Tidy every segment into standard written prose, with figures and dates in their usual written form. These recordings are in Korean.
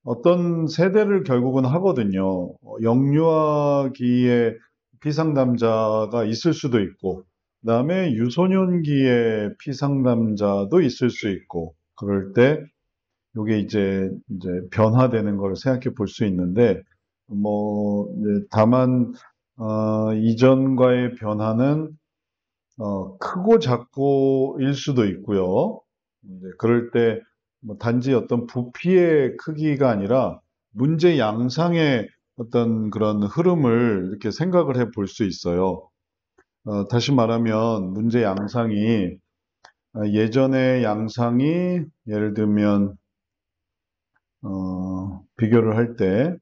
어떤 세대를 결국은 하거든요. 영유아기에 피상담자가 있을 수도 있고, 그다음에 유소년기에 피상담자도 있을 수 있고, 그럴 때 요게 이제 변화되는 걸 생각해 볼 수 있는데, 이제 다만 이전과의 변화는 크고 작고일 수도 있고요. 그럴 때 뭐 단지 어떤 부피의 크기가 아니라 문제 양상의 어떤 그런 흐름을 이렇게 생각을 해 볼 수 있어요. 다시 말하면 문제 양상이 예전의 양상이 예를 들면 비교를 할 때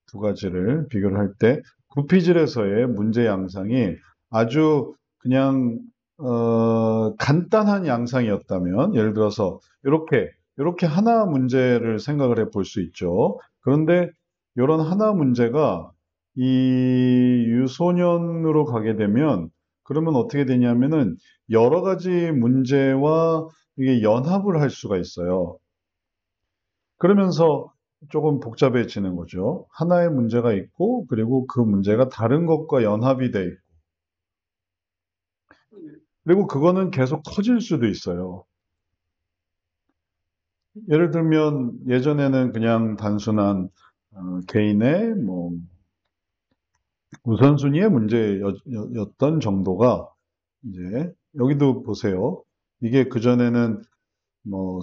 두 가지를 비교를 할 때 구피질에서의 문제 양상이 아주 그냥 간단한 양상이었다면 예를 들어서 이렇게 하나 문제를 생각을 해 볼 수 있죠. 그런데 이런 하나 문제가 이 유소년으로 가게 되면 그러면 어떻게 되냐면은 여러 가지 문제와 이게 연합을 할 수가 있어요. 그러면서 조금 복잡해지는 거죠. 하나의 문제가 있고, 그리고 그 문제가 다른 것과 연합이 돼 있고, 그리고 그거는 계속 커질 수도 있어요. 예를 들면, 예전에는 그냥 단순한 개인의 우선순위의 문제였던 정도가, 이제, 여기도 보세요. 이게 그전에는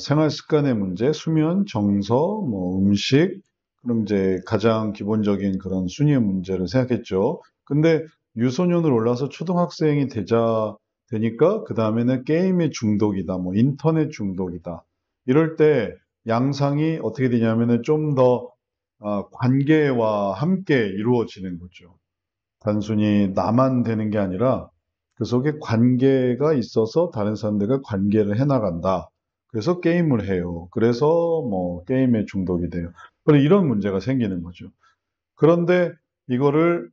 생활 습관의 문제, 수면, 정서, 음식, 그럼 이제 가장 기본적인 그런 순위의 문제를 생각했죠. 근데 유소년을 올라서 초등학생이 되니까 그 다음에는 게임의 중독이다, 인터넷 중독이다. 이럴 때 양상이 어떻게 되냐면은 좀 더 관계와 함께 이루어지는 거죠. 단순히 나만 되는 게 아니라 그 속에 관계가 있어서 다른 사람들과 관계를 해나간다. 그래서 게임을 해요. 그래서 게임에 중독이 돼요. 이런 문제가 생기는 거죠. 그런데 이거를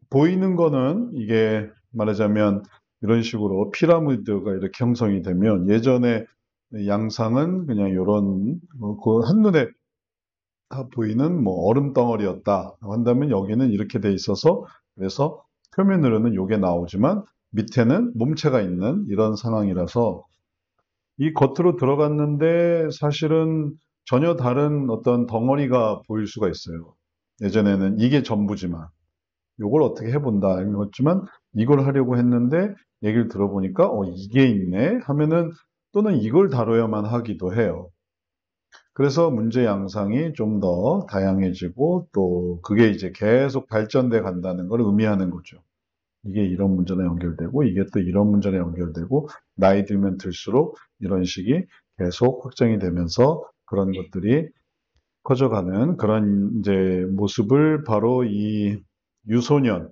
보이는 거는 이게 말하자면 이런 식으로 피라미드가 이렇게 형성이 되면 예전에 양상은 그냥 이런 그 한눈에 다 보이는 얼음 덩어리였다 한다면 여기는 이렇게 돼 있어서 그래서 표면으로는 요게 나오지만 밑에는 몸체가 있는 이런 상황이라서 이 겉으로 들어갔는데 사실은 전혀 다른 어떤 덩어리가 보일 수가 있어요. 예전에는 이게 전부지만 요걸 어떻게 해본다 이랬지만 이걸 하려고 했는데 얘기를 들어보니까 이게 있네 하면은 또는 이걸 다뤄야만 하기도 해요. 그래서 문제 양상이 좀 더 다양해지고 또 그게 이제 계속 발전돼 간다는 걸 의미하는 거죠. 이게 이런 문제나 연결되고 이게 또 이런 문제나 연결되고 나이 들면 들수록 이런 식이 계속 확장이 되면서 그런 것들이 커져가는 그런 이제 모습을 바로 이 유소년의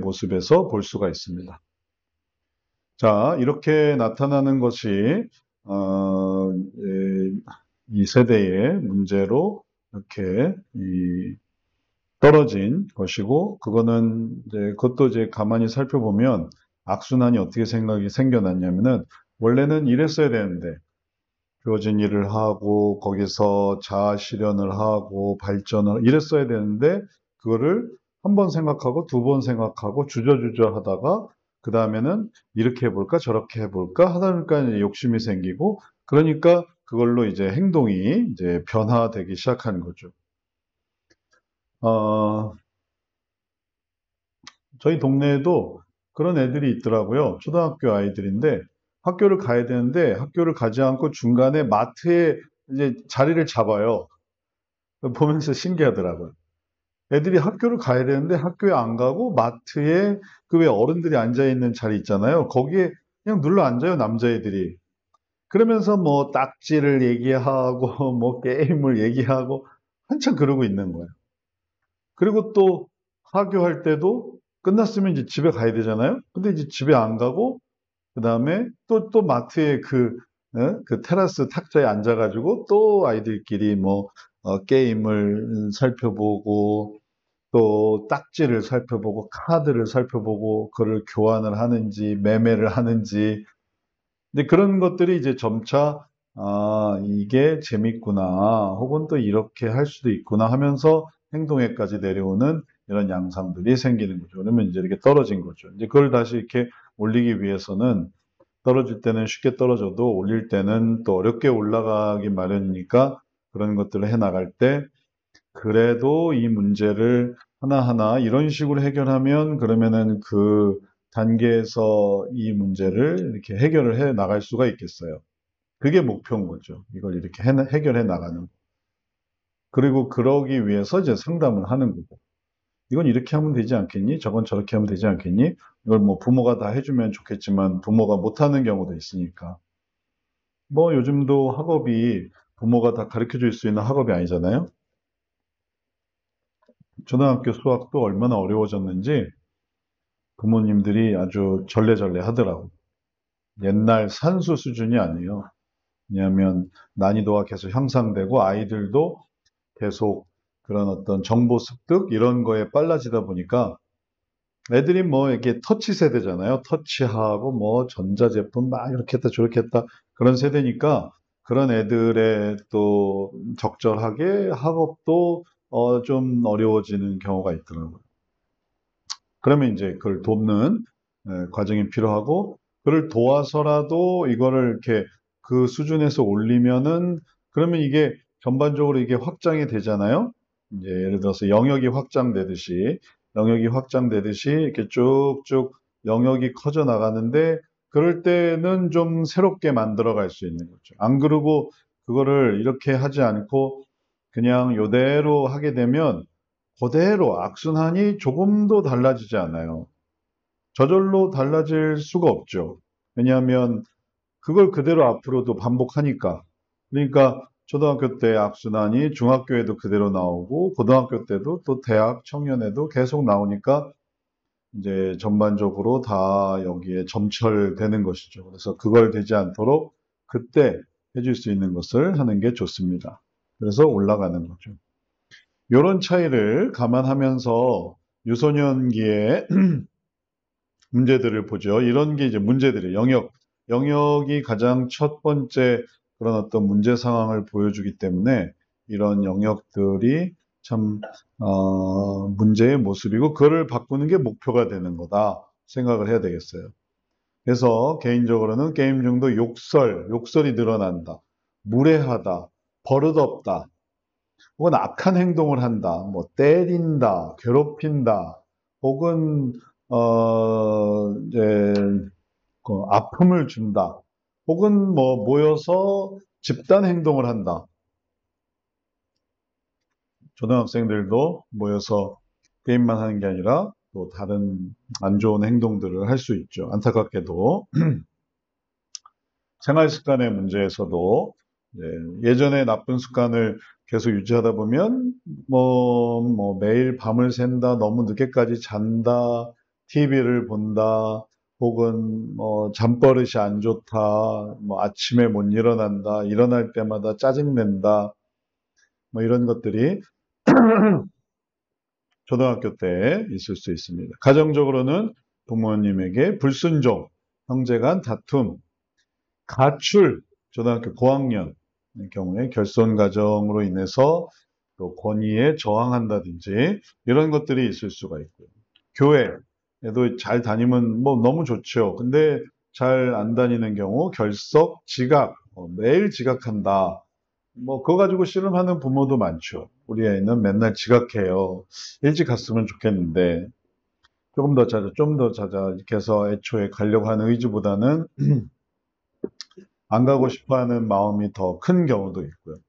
모습에서 볼 수가 있습니다. 자, 이렇게 나타나는 것이 이 세대의 문제로 이렇게 떨어진 것이고 그거는 이제 그것도 이제 가만히 살펴보면 악순환이 어떻게 생각이 생겨났냐면은 원래는 이랬어야 되는데 주어진 일을 하고 거기서 자아 실현을 하고 발전을 이랬어야 되는데 그거를 한 번 생각하고 두 번 생각하고 주저주저 하다가 그 다음에는 이렇게 해볼까 저렇게 해볼까 하다 보니까 욕심이 생기고 그러니까 그걸로 이제 행동이 이제 변화되기 시작하는 거죠. 어, 저희 동네에도 그런 애들이 있더라고요. 초등학교 아이들인데 학교를 가야 되는데 학교를 가지 않고 중간에 마트에 이제 자리를 잡아요. 보면서 신기하더라고요. 애들이 학교를 가야 되는데 학교에 안 가고 마트에 그 왜 어른들이 앉아 있는 자리 있잖아요. 거기에 그냥 눌러 앉아요, 남자애들이. 그러면서 딱지를 얘기하고 게임을 얘기하고 한참 그러고 있는 거예요. 그리고 또 하교할 때도 끝났으면 이제 집에 가야 되잖아요. 근데 이제 집에 안 가고 그다음에 또 마트에 그 테라스 탁자에 앉아가지고 또 아이들끼리 게임을 살펴보고 또 딱지를 살펴보고 카드를 살펴보고 그를 교환을 하는지 매매를 하는지 근데 그런 것들이 이제 점차 이게 재밌구나, 혹은 또 이렇게 할 수도 있구나 하면서 행동에까지 내려오는 이런 양상들이 생기는 거죠. 그러면 이제 이렇게 떨어진 거죠. 이제 그걸 다시 이렇게 올리기 위해서는 떨어질 때는 쉽게 떨어져도 올릴 때는 또 어렵게 올라가기 마련이니까 그런 것들을 해 나갈 때 그래도 이 문제를 하나하나 이런 식으로 해결하면 그러면은 그 단계에서 이 문제를 이렇게 해결을 해 나갈 수가 있겠어요. 그게 목표인 거죠. 이걸 이렇게 해결해 나가는. 그리고 그러기 위해서 이제 상담을 하는 거고. 이건 이렇게 하면 되지 않겠니? 저건 저렇게 하면 되지 않겠니? 이걸 뭐 부모가 다 해주면 좋겠지만 부모가 못하는 경우도 있으니까. 뭐 요즘도 학업이 부모가 다 가르쳐 줄 수 있는 학업이 아니잖아요. 초등학교 수학도 얼마나 어려워졌는지 부모님들이 아주 절레절레 하더라고. 옛날 산수 수준이 아니에요. 왜냐하면 난이도가 계속 향상되고 아이들도 계속 그런 어떤 정보 습득 이런 거에 빨라지다 보니까 애들이 뭐 이렇게 터치 세대잖아요. 터치하고 뭐 전자제품 막 이렇게 했다 저렇게 했다 그런 세대니까 그런 애들의 또 적절하게 학업도 좀 어려워지는 경우가 있더라고요. 그러면 이제 그걸 돕는 과정이 필요하고 그를 도와서라도 이거를 이렇게 그 수준에서 올리면은 그러면 이게 전반적으로 이게 확장이 되잖아요. 이제 예를 들어서 영역이 확장되듯이 이렇게 쭉쭉 영역이 커져 나가는데 그럴 때는 좀 새롭게 만들어 갈 수 있는 거죠. 안 그러고 그거를 이렇게 하지 않고 그냥 요대로 하게 되면 그대로 악순환이 조금도 달라지지 않아요. 저절로 달라질 수가 없죠. 왜냐하면 그걸 그대로 앞으로도 반복하니까. 그러니까 초등학교 때 악순환이 중학교에도 그대로 나오고 고등학교 때도 또 대학 청년에도 계속 나오니까 이제 전반적으로 다 여기에 점철되는 것이죠. 그래서 그걸 되지 않도록 그때 해줄 수 있는 것을 하는 게 좋습니다. 그래서 올라가는 거죠. 이런 차이를 감안하면서 유소년기에 문제들을 보죠. 이런 게 이제 문제들이 영역이 가장 첫 번째 그런 어떤 문제 상황을 보여주기 때문에 이런 영역들이 참 문제의 모습이고 그거를 바꾸는 게 목표가 되는 거다 생각을 해야 되겠어요. 그래서 개인적으로는 게임 중도 욕설이 늘어난다, 무례하다, 버릇없다, 혹은 악한 행동을 한다, 뭐 때린다, 괴롭힌다, 혹은 이제 그 아픔을 준다, 혹은 뭐 모여서 집단 행동을 한다. 초등학생들도 모여서 게임만 하는 게 아니라 또 다른 안 좋은 행동들을 할 수 있죠. 안타깝게도 생활 습관의 문제에서도 예전에 나쁜 습관을 계속 유지하다 보면 뭐 매일 밤을 샌다, 너무 늦게까지 잔다, TV를 본다, 혹은 뭐 잠버릇이 안 좋다, 뭐 아침에 못 일어난다, 일어날 때마다 짜증낸다, 뭐 이런 것들이 초등학교 때 있을 수 있습니다. 가정적으로는 부모님에게 불순종, 형제간 다툼, 가출, 초등학교 고학년 경우에 결손 가정으로 인해서 또 권위에 저항한다든지 이런 것들이 있을 수가 있고요. 교회에도 잘 다니면 뭐 너무 좋죠. 근데 잘 안 다니는 경우 결석, 지각, 매일 지각한다. 뭐 그거 가지고 씨름하는 부모도 많죠. 우리 애는 맨날 지각해요. 일찍 갔으면 좋겠는데 조금 더 자자, 좀 더 자자 이렇게 해서 애초에 가려고 하는 의지보다는 안 가고 싶어 하는 마음이 더 큰 경우도 있고요.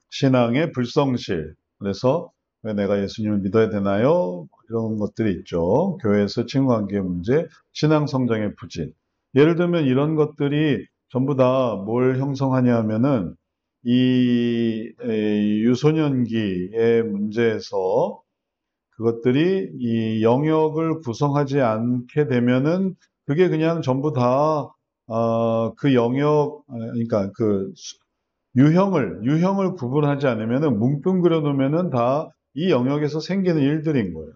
신앙의 불성실. 그래서 왜 내가 예수님을 믿어야 되나요? 이런 것들이 있죠. 교회에서 친구 관계 문제, 신앙 성장의 부진. 예를 들면 이런 것들이 전부 다 뭘 형성하냐 하면은 이 유소년기의 문제에서 그것들이 이 영역을 구성하지 않게 되면은 그게 그냥 전부 다 그 영역 그러니까 그 유형을 구분하지 않으면은 뭉뚱그려 놓으면은 다 이 영역에서 생기는 일들인 거예요.